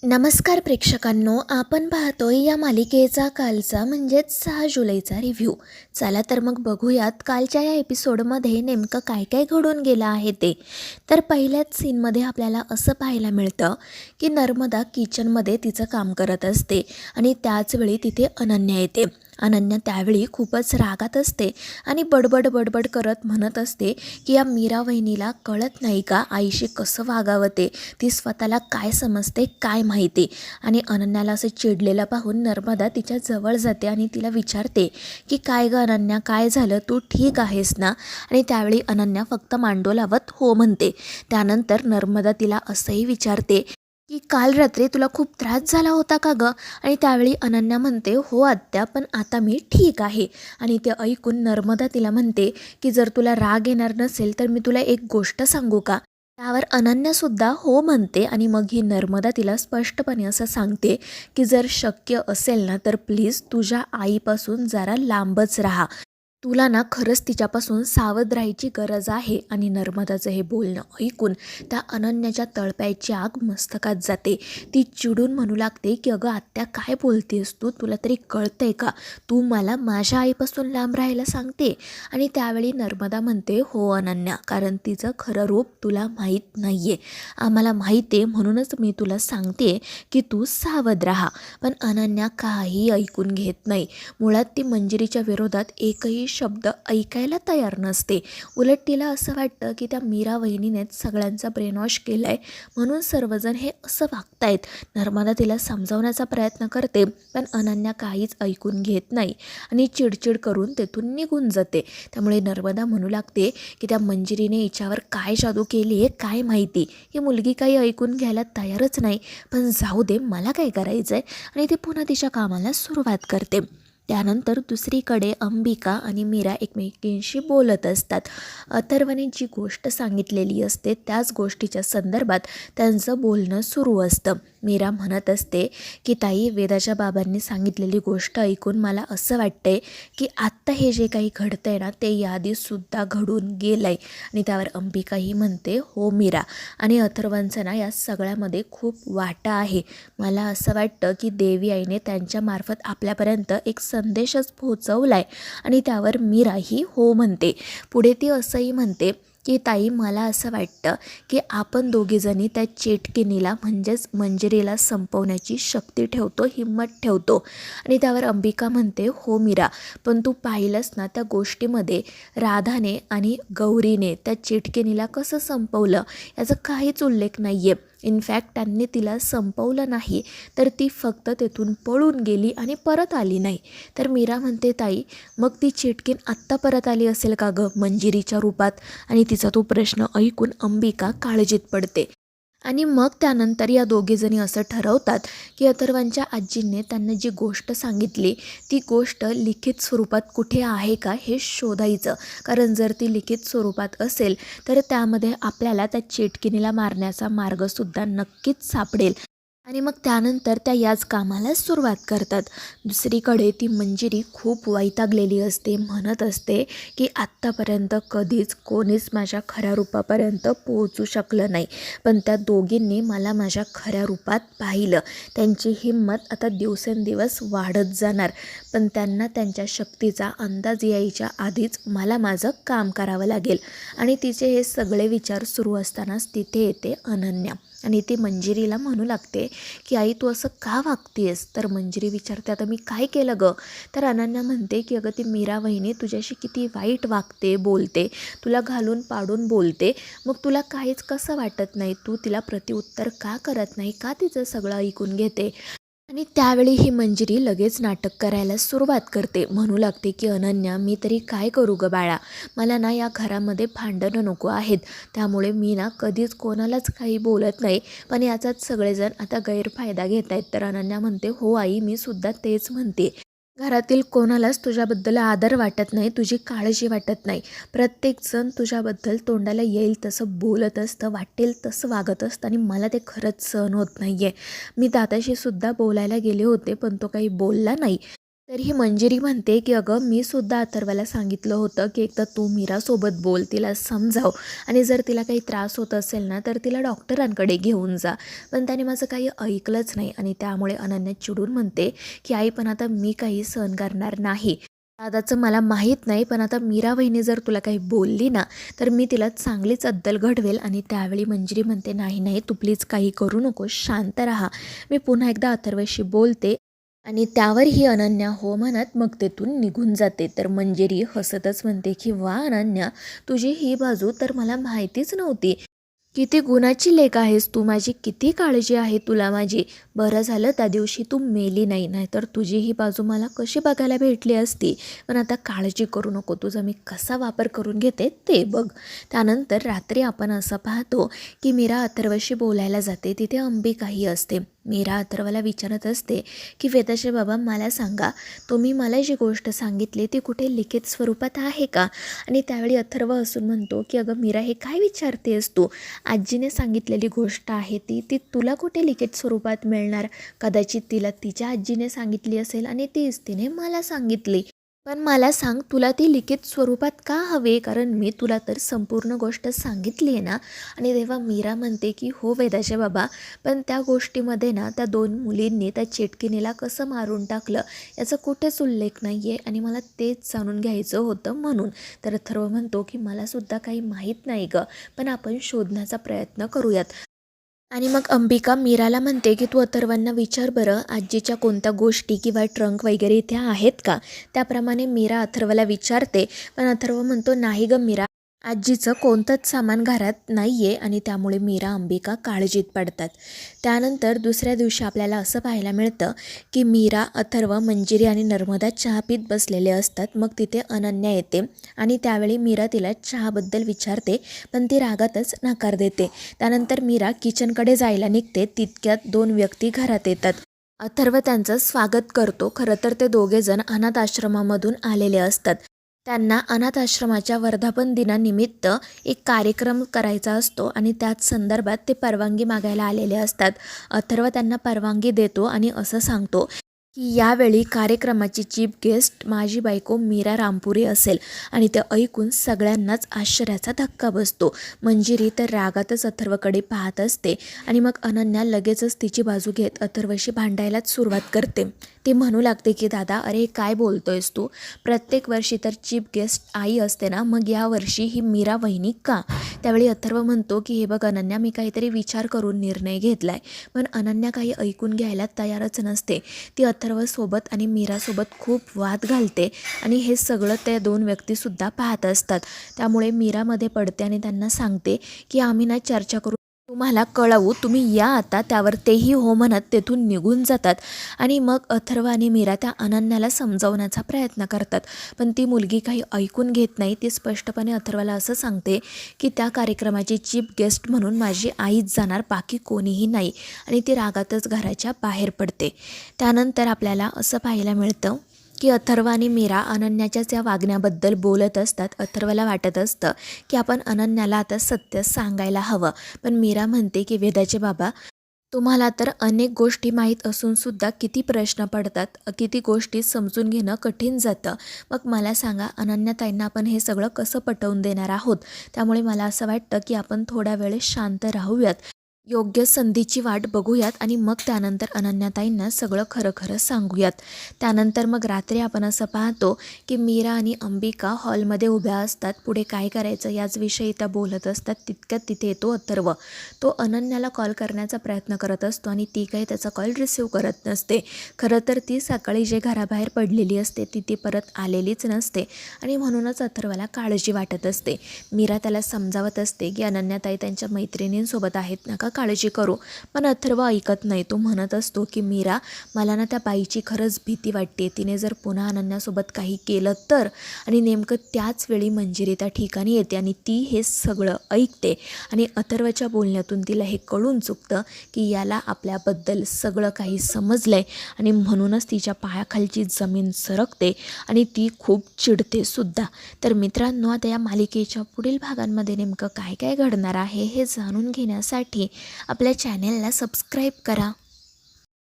नमस्कार प्रेक्षकांनो, आपण पाहतोय या मालिकेचा कालचा म्हणजेच 6 जुलैचा रिव्ह्यू. चला तर मग बघूयात कालच्या या एपिसोडमध्ये नेमकं काय काय घडून गेलं आहे ते. तर पहिल्याच सीनमध्ये आपल्याला असं पाहायला मिळतं की नर्मदा किचनमध्ये तिचं काम करत असते आणि त्याचवेळी तिथे अनन्या येते. अनन्या त्यावेळी खूपच रागात असते आणि बडबड करत म्हणत असते की या मीरा वहिनीला कळत नाही का आईशी कसं वागावं ते, ती स्वतःला काय समजते काय माहिती. आणि अनन्याला असं चिडलेलं पाहून नर्मदा तिच्या जवळ जाते आणि तिला विचारते की काय गं अनन्या, काय झालं, तू ठीक आहेस ना? आणि त्यावेळी अनन्या फक्त मांडो लावत हो म्हणते. त्यानंतर नर्मदा तिला असंही विचारते की काल रात्री तुला खूप त्रास झाला होता का गं? आणि त्यावेळी अनन्या म्हणते हो आत्या, पण आता मी ठीक आहे. आणि ते ऐकून नर्मदा तिला म्हणते की जर तुला राग येणार नसेल तर मी तुला एक गोष्ट सांगू का? त्यावर अनन्यासुद्धा हो म्हणते आणि मग ही नर्मदा तिला स्पष्टपणे असं सांगते की जर शक्य असेल ना तर प्लीज तुझ्या आईपासून जरा लांबच राहा. तुला ना खरंच तिच्यापासून सावध राहायची गरज आहे. आणि नर्मदाचं हे बोलणं ऐकून त्या अनन्याच्या तळपायाची आग मस्तकात जाते. ती चिडून म्हणू लागते की अगं आत्या, काय बोलतेस तू? तुला तरी कळतंय का? तू मला माझ्या आईपासून लांब राहायला सांगते? आणि त्यावेळी नर्मदा म्हणते हो अनन्या, कारण तिचं खरं रूप तुला माहीत नाही आहे. आम्हाला माहीत आहे म्हणूनच मी तुला सांगते की तू सावध राहा. पण अनन्या काही ऐकून घेत नाही. मुळात ती मंजिरीच्या विरोधात एकही शब्द ऐकायला तयार नसते. उलट तिला असं वाटतं की त्या मीरा वहिनीनेच सगळ्यांचा ब्रेनवॉश केला आहे म्हणून सर्वजण हे असं वागतायत. नर्मदा तिला समजावण्याचा प्रयत्न करते पण अनन्या काहीच ऐकून घेत नाही आणि चिडचिड करून तेथून निघून जाते. त्यामुळे नर्मदा म्हणू लागते की त्या मंजिरीने हिच्यावर काय जादू केली आहे काय माहिती. ही मुलगी काही ऐकून घ्यायला तयारच नाही. पण जाऊ दे, मला काय करायचं आहे. आणि ती पुन्हा तिच्या कामाला सुरुवात करते. त्यानंतर दुसरीकडे अंबिका आणि मीरा एकमेकींशी बोलत असतात. अथर्वने जी गोष्ट सांगितलेली असते त्याच गोष्टीच्या संदर्भात त्यांचं बोलणं सुरू असतं. मीरा म्हणत असते की ताई, वेदाच्या बाबांनी सांगितलेली गोष्ट ऐकून मला असं वाटतंय की आत्ता हे जे काही घडतंय ना ते याआधीसुद्धा घडून गेलं आहे. आणि त्यावर अंबिकाही म्हणते हो मीरा, आणि अथर्वांचा ना या सगळ्यामध्ये खूप वाटा आहे. मला असं वाटतं की देवी आईने त्यांच्यामार्फत आपल्यापर्यंत एक संदेशच पोहोचवलाय. आणि त्यावर मीराही हो म्हणते. पुढे ती असंही म्हणते की ताई, मला असं वाटतं की आपण दोघीजणी त्या चेटकिनीला म्हणजेच मंजिरीला संपवण्याची शक्ती ठेवतो, हिंमत ठेवतो. आणि त्यावर अंबिका म्हणते हो मीरा, पण तू पाहिलंस ना त्या गोष्टीमध्ये राधाने आणि गौरीने त्या चेटकिनीला कसं संपवलं याचा काहीच उल्लेख नाही आहे. इनफॅक्ट त्यांनी तिला संपवलं नाही तर ती फक्त तेथून पळून गेली आणि परत आली नाही. तर मीरा म्हणते ताई, मग ती चिटकीन आत्ता परत आली असेल का गं मंजिरीच्या रूपात? आणि तिचा तो प्रश्न ऐकून अंबिका काळजीत पडते. आणि मग त्यानंतर या दोघीजणी असं ठरवतात की अथर्वांच्या आजींनी त्यांना जी गोष्ट सांगितली ती गोष्ट लिखित स्वरूपात कुठे आहे का हे शोधायचं. कारण जर ती लिखित स्वरूपात असेल तर त्यामध्ये आपल्याला त्या चेटकिनीला मारण्याचा मार्गसुद्धा नक्कीच सापडेल. आणि मग त्यानंतर त्या याच कामाला सुरुवात करतात. दुसरीकडे ती मंजिरी खूप वैतागलेली असते. म्हणत असते की आत्तापर्यंत कधीच कोणीच माझ्या खऱ्या रूपापर्यंत पोहोचू शकलं नाही, पण त्या दोघींनी मला माझ्या खऱ्या रूपात पाहिलं. त्यांची हिंमत आता दिवसेंदिवस वाढत जाणार, पण त्यांना त्यांच्या शक्तीचा अंदाज यायच्या आधीच मला माझं काम करावं लागेल. आणि तिचे हे सगळे विचार सुरू असतानाच तिथे येते अनन्या आणि ती मंजिरीला म्हणू लागते की आई, तू असं का वागतेस? तर मंजिरी विचारते आता मी काय केलं गं? तर अनन्या म्हणते की अगं ती मीरा वहिनी तुझ्याशी किती वाईट वागते, बोलते, तुला घालून पाडून बोलते, मग तुला काहीच कसं वाटत नाही? तू तिला प्रतिउत्तर का करत नाही? का तिचं सगळं ऐकून घेते? आणि त्यावेळी ही मंजिरी लगेच नाटक करायला सुरुवात करते. म्हणू लागते की अनन्या, मी तरी काय करू गं बाळा? मला ना या घरामध्ये भांडणं नको आहेत, त्यामुळे मी ना कधीच कोणालाच काही बोलत नाही, पण याचाच सगळेजण आता गैरफायदा घेत आहेत. तर अनन्या म्हणते हो आई, मी सुद्धा तेच म्हणते. घरातील कोणालाच तुझ्याबद्दल आदर वाटत नाही, तुझी काळजी वाटत नाही. प्रत्येकजण तुझ्याबद्दल तोंडाला येईल तसं बोलत असतं, वाटेल तसं वागत असतं आणि मला ते खरंच सहन होत नाही आहे. मी दादाशी सुद्धा बोलायला गेले होते पण तो काही बोलला नाही. तर ही मंजिरी म्हणते की अगं मी सुद्धा अथर्वला सांगितलं होतं की एकदा तू मीरासोबत बोल, तिला समजाव आणि जर तिला काही त्रास होत असेल ना तर तिला डॉक्टरांकडे घेऊन जा. पण त्याने माझं काही ऐकलंच नाही आणि त्यामुळे अनन्या चिडून म्हणते की आई पण आता मी काही सहन करणार नाही. दादाचं मला माहीत नाही, पण आता मीरा वहिनी जर तुला काही बोलली ना तर मी तिला चांगलीच अद्दल घडवेल. आणि त्यावेळी मंजिरी म्हणते नाही नाही तू प्लीज काही करू नको, शांत राहा, मी पुन्हा एकदा अथर्वशी बोलते. आणि त्यावर ही अनन्या हो म्हणत मग तेथून निघून जाते. तर मंजिरी हसतच म्हणते की वा अनन्या, तुझी ही बाजू तर मला माहितीच नव्हती. किती गुणाची लेक आहेस तू माझी, किती काळजी आहे तुला माझी. बरं झालं त्या दिवशी तू मेली नाही, नाहीतर तुझी ही बाजू मला कशी बघायला भेटली असती. पण आता काळजी करू नको, तुझा मी कसा वापर करून घेते ते बघ. त्यानंतर रात्री आपण असं पाहतो की मीरा अथर्वशी बोलायला जाते. तिथे अंबिकाही असते. मीरा अथर्वला विचारत असते की वेदाचे बाबा मला सांगा, तुम्ही मला जी गोष्ट सांगितली ती कुठे लिखित स्वरूपात आहे का? आणि त्यावेळी अथर्व हसून म्हणतो की अगं मीरा हे काय विचारतेस तू, आजीने सांगितलेली गोष्ट आहे ती ती तुला कुठे लिखित स्वरूपात मिळणार. कदाचित तिला तिच्या आजीने सांगितली असेल आणि तीच तिने मला सांगितली. पण मला सांग तुला ती लिखित स्वरूपात का हवे, कारण मी तुला तर संपूर्ण गोष्ट सांगितली आहे ना. आणि तेव्हा मीरा म्हणते की हो वेदाचे बाबा, पण त्या गोष्टीमध्ये ना त्या 2 मुलींनी त्या चेटकिनीला कसं मारून टाकलं याचा कुठेच उल्लेख नाही आहे आणि मला तेच जाणून घ्यायचं होतं म्हणून. तर अथर्व म्हणतो की मलासुद्धा काही माहीत नाही गं, पण आपण शोधण्याचा प्रयत्न करूयात. आणि मग अंबिका मीराला म्हणते की तू अथर्वांना विचार बरं आजीच्या कोणत्या गोष्टी किंवा ट्रंक वगैरे इथे आहेत का. त्याप्रमाणे मीरा अथर्वला विचारते. पण अथर्व म्हणतो नाही गं मीरा, आजीचं कोणतंच सामान घरात नाही आहे. आणि त्यामुळे मीरा अंबिका काळजीत पडतात. त्यानंतर दुसऱ्या दिवशी आपल्याला असं पाहायला मिळतं की मीरा, अथर्व, मंजिरी आणि नर्मदा चहा पीत बसलेले असतात. मग तिथे अनन्या येते आणि त्यावेळी मीरा तिला चहाबद्दल विचारते, पण ती रागातच नकार देते. त्यानंतर मीरा किचनकडे जायला निघते. तितक्यात 2 व्यक्ती घरात येतात. अथर्व त्यांचं स्वागत करतो. खरं तर ते दोघेजण अनाथ आश्रमामधून आलेले असतात. त्यांना अनाथ आश्रमाच्या वर्धापन दिनानिमित्त एक कार्यक्रम करायचा असतो आणि त्याच संदर्भात ते परवानगी मागायला आलेले असतात. अथर्व त्यांना परवानगी देतो आणि असं सांगतो की यावेळी कार्यक्रमाची चीफ गेस्ट माझी बायको मीरा रामपुरे असेल. आणि ते ऐकून सगळ्यांनाच आश्चर्याचा धक्का बसतो. मंजिरी तर रागातच अथर्वकडे पाहत असते आणि मग अनन्या लगेचच तिची बाजू घेत अथर्वशी भांडायलाच सुरुवात करते. ती म्हणू लागते की दादा अरे काय बोलतोयस तू, प्रत्येक वर्षी तर चीफ गेस्ट आई असते ना, मग यावर्षी ही मीरा वहिनी का. त्यावेळी अथर्व म्हणतो की हे बघ अनन्या, मी काहीतरी विचार करून निर्णय घेतलाय. पण अनन्या काही ऐकून घ्यायला तयारच नसते. ती अथर्वसोबत आणि मीरासोबत खूप वाद घालते आणि हे सगळं त्या 2 व्यक्तीसुद्धा पाहत असतात. त्यामुळे मीरामध्ये पडते आणि त्यांना सांगते की आम्ही ना चर्चा करून तुम्हाला कळवू, तुम्ही या आता. त्यावर तेही हो म्हणत तेथून निघून जातात. आणि मग अथर्व आणि मीरा त्या अनन्याला समजावण्याचा प्रयत्न करतात. पण ती मुलगी काही ऐकून घेत नाही. ती स्पष्टपणे अथर्वला असं सांगते की त्या कार्यक्रमाची चीफ गेस्ट म्हणून माझी आईच जाणार, बाकी कोणीही नाही. आणि ती रागातच घराच्या बाहेर पडते. त्यानंतर आपल्याला असं पाहायला मिळतं की अथर्व आणि मीरा अनन्याच्याच या वागण्याबद्दल बोलत असतात. अथर्वला वाटत असतं की आपण अनन्याला आता सत्य सांगायला हवं. पण मीरा म्हणते की वेदाचे बाबा, तुम्हाला तर अनेक गोष्टी माहीत असूनसुद्धा किती प्रश्न पडतात, किती गोष्टी समजून घेणं कठीण जातं. मग मला सांगा अनन्याताईंना आपण हे सगळं कसं पटवून देणार आहोत. त्यामुळे मला असं वाटतं की आपण थोड्या वेळ शांत राहूयात, योग्य संधीची वाट बघूयात आणि मग त्यानंतर अनन्याताईंना सगळं खरं खरं सांगूयात. त्यानंतर मग रात्री आपण असं पाहतो की मीरा आणि अंबिका हॉलमध्ये उभ्या असतात. पुढे काय करायचं याच विषयी त्या बोलत असतात. तितक्यात तिथे येतो अथर्व. तो अनन्याला कॉल करण्याचा प्रयत्न करत असतो आणि ती काही त्याचा कॉल रिसीव करत नसते. खरं तर ती सकाळी जे घराबाहेर पडलेली असते ती परत आलेलीच नसते आणि म्हणूनच अथर्वला काळजी वाटत असते. मीरा त्याला समजावत असते की अनन्याताई त्यांच्या मैत्रिणींसोबत आहेत, नका काळजी करू. पण अथर्व ऐकत नाही. तो म्हणत असतो की मीरा, मला ना त्या बाईची खरंच भीती वाटते. तिने जर पुन्हा अनन्यासोबत काही केलं तर. आणि नेमकं त्याच वेळी मंजिरी त्या ठिकाणी येते आणि ती हे सगळं ऐकते आणि अथर्वच्या बोलण्यातून तिला हे कळून चुकतं की याला आपल्याबद्दल सगळं काही समजलंय आणि म्हणूनच तिच्या पायाखालची जमीन सरकते आणि ती खूप चिडते सुद्धा. तर मित्रांनो, आता या मालिकेच्या पुढील भागांमध्ये नेमकं काय काय घडणार आहे हे जाणून घेण्यासाठी आपल्या चॅनेलला सबस्क्राईब करा.